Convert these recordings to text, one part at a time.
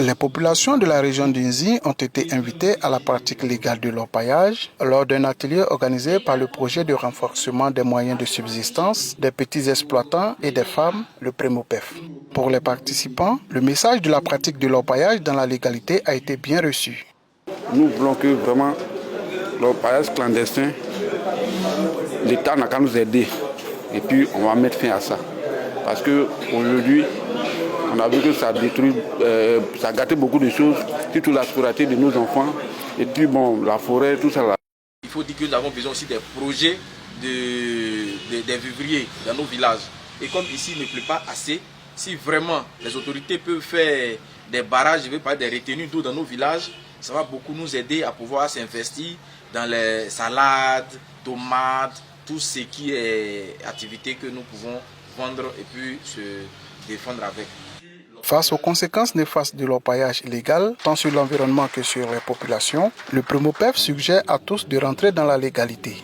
Les populations de la région d'Inzi ont été invitées à la pratique légale de l'orpaillage lors d'un atelier organisé par le projet de renforcement des moyens de subsistance des petits exploitants et des femmes, le Promopef. Pour les participants, le message de la pratique de l'orpaillage dans la légalité a été bien reçu. Nous voulons que vraiment l'orpaillage clandestin, l'État n'a qu'à nous aider et puis on va mettre fin à ça. Parce qu'aujourd'hui, on a vu que ça détruit, ça a gâté beaucoup de choses, surtout la scolarité de nos enfants, et puis bon, la forêt, tout ça là. Il faut dire que nous avons besoin aussi des projets des vivriers dans nos villages. Et comme ici il ne pleut pas assez, si vraiment les autorités peuvent faire des barrages, je veux parler des retenues d'eau dans nos villages, ça va beaucoup nous aider à pouvoir s'investir dans les salades, tomates, tout ce qui est activité que nous pouvons vendre et puis se défendre avec. Face aux conséquences néfastes de l'orpaillage illégal, tant sur l'environnement que sur les populations, le Promopef suggère à tous de rentrer dans la légalité.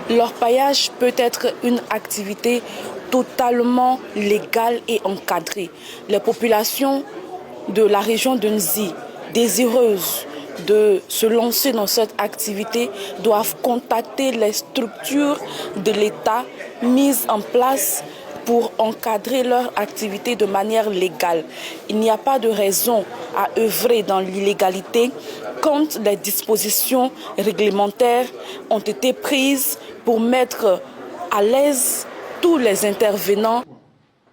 L'orpaillage peut être une activité totalement légale et encadrée. Les populations de la région de Nzi, désireuses de se lancer dans cette activité, doivent contacter les structures de l'État mises en place pour encadrer leur activité de manière légale. Il n'y a pas de raison à œuvrer dans l'illégalité quand les dispositions réglementaires ont été prises pour mettre à l'aise tous les intervenants.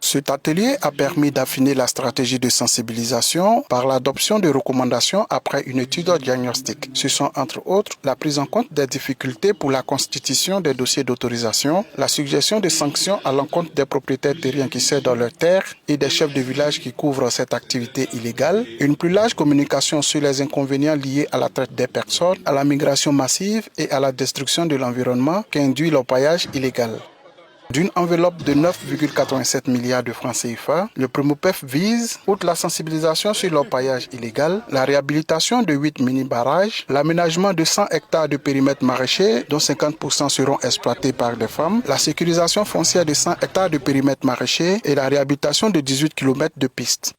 Cet atelier a permis d'affiner la stratégie de sensibilisation par l'adoption de recommandations après une étude diagnostique. Ce sont entre autres la prise en compte des difficultés pour la constitution des dossiers d'autorisation, la suggestion de sanctions à l'encontre des propriétaires terriens qui cèdent dans leurs terres et des chefs de village qui couvrent cette activité illégale, une plus large communication sur les inconvénients liés à la traite des personnes, à la migration massive et à la destruction de l'environnement qu'induit l'orpaillage illégal. D'une enveloppe de 9,87 milliards de francs CFA, le Promopef vise, outre la sensibilisation sur l'orpaillage illégal, la réhabilitation de 8 mini-barrages, l'aménagement de 100 hectares de périmètre maraîcher, dont 50% seront exploités par des femmes, la sécurisation foncière de 100 hectares de périmètre maraîcher et la réhabilitation de 18 km de pistes.